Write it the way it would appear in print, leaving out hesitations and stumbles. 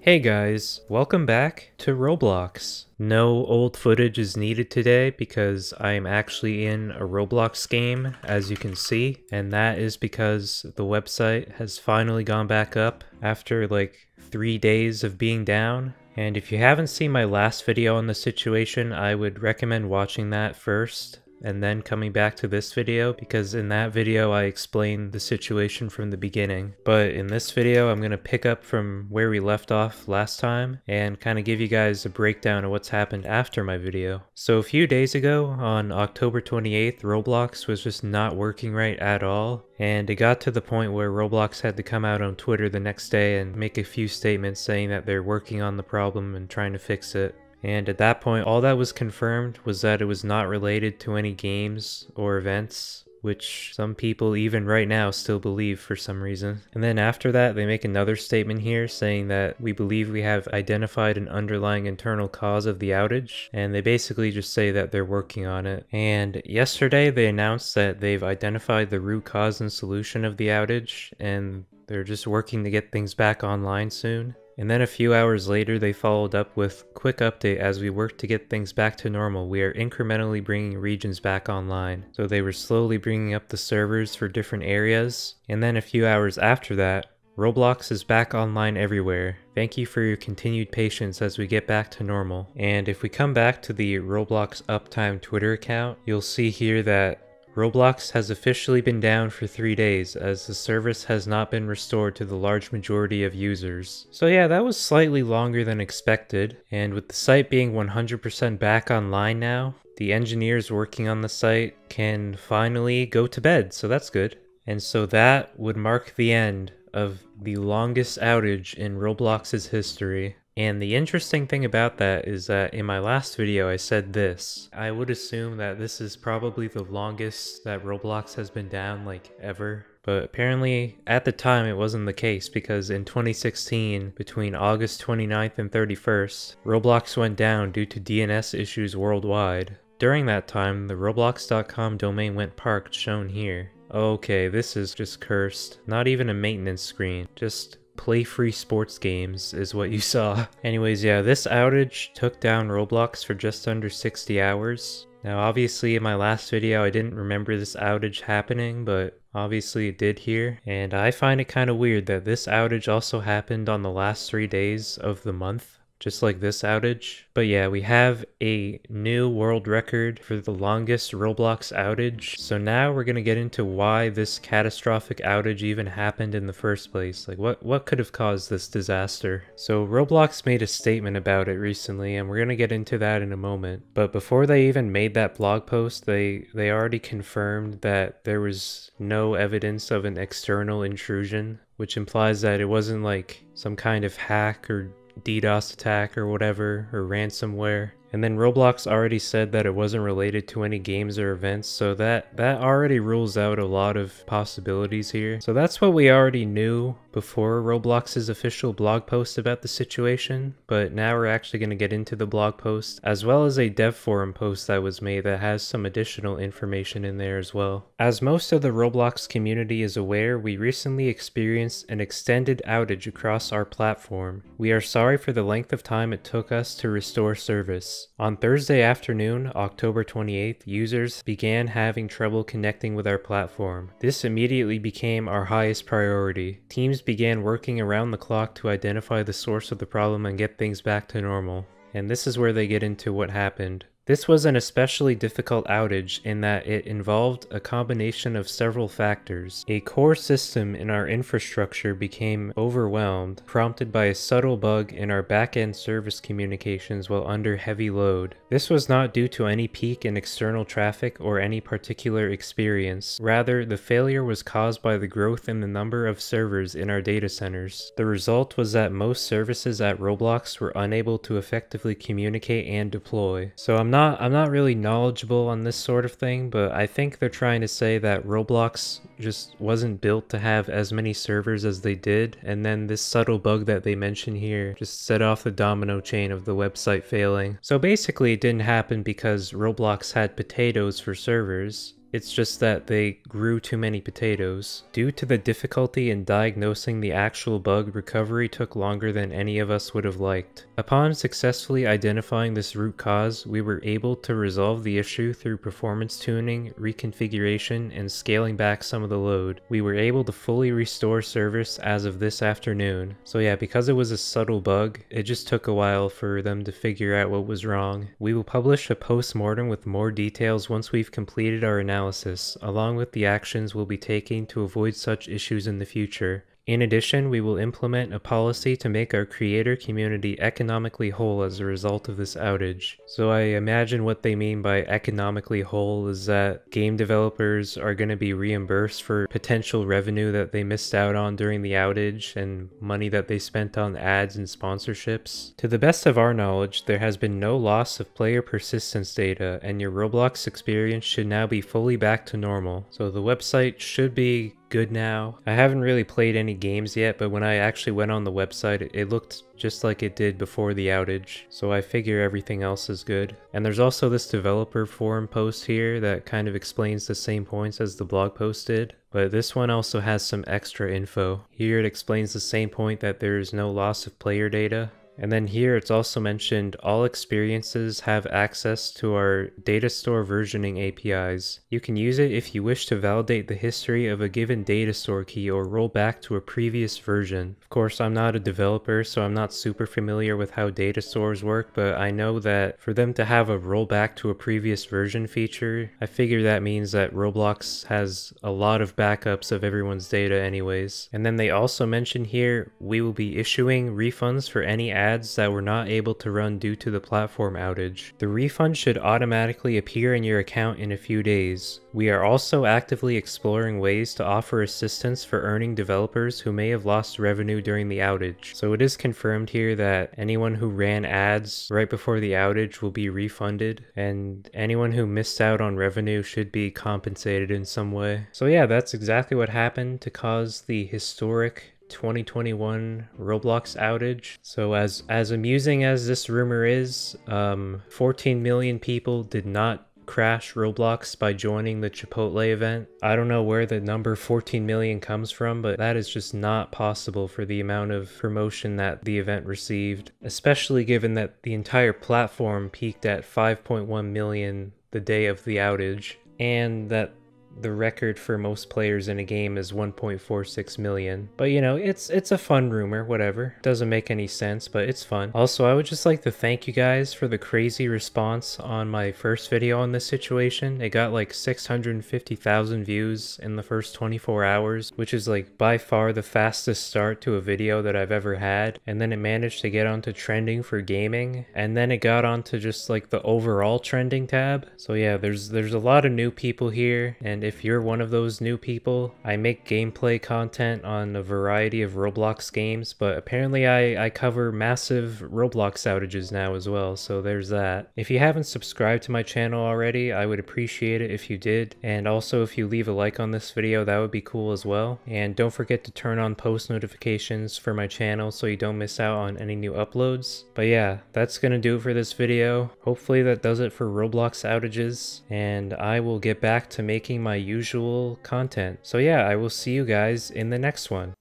Hey guys, welcome back to Roblox. No old footage is needed today because I am actually in a Roblox game, as you can see, and that is because the website has finally gone back up after like 3 days of being down. And if you haven't seen my last video on the situation, I would recommend watching that first and then coming back to this video, because in that video I explained the situation from the beginning. But in this video I'm going to pick up from where we left off last time and kind of give you guys a breakdown of what's happened after my video. So a few days ago, on October 28th, Roblox was just not working right at all, and it got to the point where Roblox had to come out on Twitter the next day and make a few statements saying that they're working on the problem and trying to fix it. And at that point, all that was confirmed was that it was not related to any games or events, which some people even right now still believe for some reason. And then after that, they make another statement here saying that we believe we have identified an underlying internal cause of the outage, and they basically just say that they're working on it. And yesterday, they announced that they've identified the root cause and solution of the outage, and they're just working to get things back online soon. And then a few hours later, they followed up with, "Quick update, as we work to get things back to normal, we are incrementally bringing regions back online." So they were slowly bringing up the servers for different areas. And then a few hours after that, "Roblox is back online everywhere. Thank you for your continued patience as we get back to normal." And if we come back to the Roblox Uptime Twitter account, you'll see here that Roblox has officially been down for 3 days as the service has not been restored to the large majority of users. So yeah, that was slightly longer than expected, and with the site being 100% back online now, the engineers working on the site can finally go to bed, so that's good. And so that would mark the end of the longest outage in Roblox's history. And the interesting thing about that is that in my last video I said this: I would assume that this is probably the longest that Roblox has been down like ever. But apparently at the time it wasn't the case, because in 2016, between August 29th and 31st, Roblox went down due to DNS issues worldwide. During that time, the roblox.com domain went parked, shown here. Okay, this is just cursed. Not even a maintenance screen, just play free sports games is what you saw. Anyways, yeah, this outage took down Roblox for just under 60 hours. Now obviously in my last video I didn't remember this outage happening, but obviously it did here. And I find it kind of weird that this outage also happened on the last 3 days of the month, just like this outage. But yeah, we have a new world record for the longest Roblox outage. So now we're gonna get into why this catastrophic outage even happened in the first place. Like what could have caused this disaster? So Roblox made a statement about it recently, and we're gonna get into that in a moment. But before they even made that blog post, they already confirmed that there was no evidence of an external intrusion, which implies that it wasn't like some kind of hack or DDoS attack or whatever, or ransomware. And then Roblox already said that it wasn't related to any games or events, so that already rules out a lot of possibilities here. So that's what we already knew before Roblox's official blog post about the situation, but now we're actually going to get into the blog post, as well as a dev forum post that was made that has some additional information in there as well. As most of the Roblox community is aware, we recently experienced an extended outage across our platform. We are sorry for the length of time it took us to restore service. On Thursday afternoon, October 28th, users began having trouble connecting with our platform. This immediately became our highest priority. Teams began working around the clock to identify the source of the problem and get things back to normal. And this is where they get into what happened. This was an especially difficult outage in that it involved a combination of several factors. A core system in our infrastructure became overwhelmed, prompted by a subtle bug in our back-end service communications while under heavy load. This was not due to any peak in external traffic or any particular experience. Rather, the failure was caused by the growth in the number of servers in our data centers. The result was that most services at Roblox were unable to effectively communicate and deploy. So I'm not really knowledgeable on this sort of thing, but I think they're trying to say that Roblox just wasn't built to have as many servers as they did, and then this subtle bug that they mention here just set off the domino chain of the website failing. So basically it didn't happen because Roblox had potatoes for servers. It's just that they grew too many potatoes. Due to the difficulty in diagnosing the actual bug, recovery took longer than any of us would have liked. Upon successfully identifying this root cause, we were able to resolve the issue through performance tuning, reconfiguration, and scaling back some of the load. We were able to fully restore service as of this afternoon. So yeah, because it was a subtle bug, it just took a while for them to figure out what was wrong. We will publish a post-mortem with more details once we've completed our analysis, along with the actions we'll be taking to avoid such issues in the future. In addition, we will implement a policy to make our creator community economically whole as a result of this outage. So I imagine what they mean by economically whole is that game developers are going to be reimbursed for potential revenue that they missed out on during the outage and money that they spent on ads and sponsorships. To the best of our knowledge, there has been no loss of player persistence data, and your Roblox experience should now be fully back to normal. So the website should be good now. I haven't really played any games yet, but when I actually went on the website, it looked just like it did before the outage, so I figure everything else is good. And there's also this developer forum post here that kind of explains the same points as the blog post did, but this one also has some extra info. Here it explains the same point that there is no loss of player data. And then here it's also mentioned all experiences have access to our data store versioning APIs. You can use it if you wish to validate the history of a given data store key or roll back to a previous version. Of course, I'm not a developer, so I'm not super familiar with how data stores work, but I know that for them to have a rollback to a previous version feature, I figure that means that Roblox has a lot of backups of everyone's data anyways. And then they also mention here, we will be issuing refunds for any ads that were not able to run due to the platform outage. The refund should automatically appear in your account in a few days. We are also actively exploring ways to offer assistance for earning developers who may have lost revenue during the outage. So it is confirmed here that anyone who ran ads right before the outage will be refunded, and anyone who missed out on revenue should be compensated in some way. So yeah, that's exactly what happened to cause the historic 2021 Roblox outage. So as amusing as this rumor is, 14 million people did not crash Roblox by joining the Chipotle event. I don't know where the number 14 million comes from, but that is just not possible for the amount of promotion that the event received, especially given that the entire platform peaked at 5.1 million the day of the outage, and that the record for most players in a game is 1.46 million. But you know, it's a fun rumor, whatever. Doesn't make any sense, but it's fun. Also, I would just like to thank you guys for the crazy response on my first video on this situation. It got like 650,000 views in the first 24 hours, which is like by far the fastest start to a video that I've ever had. And then it managed to get onto trending for gaming, and then it got onto just like the overall trending tab. So yeah, there's a lot of new people here, and if you're one of those new people, I make gameplay content on a variety of Roblox games, but apparently I cover massive Roblox outages now as well, so there's that. If you haven't subscribed to my channel already, I would appreciate it if you did, and also if you leave a like on this video, that would be cool as well. And don't forget to turn on post notifications for my channel so you don't miss out on any new uploads. But yeah, that's gonna do it for this video. Hopefully that does it for Roblox outages, and I will get back to making my usual content. So yeah, I will see you guys in the next one.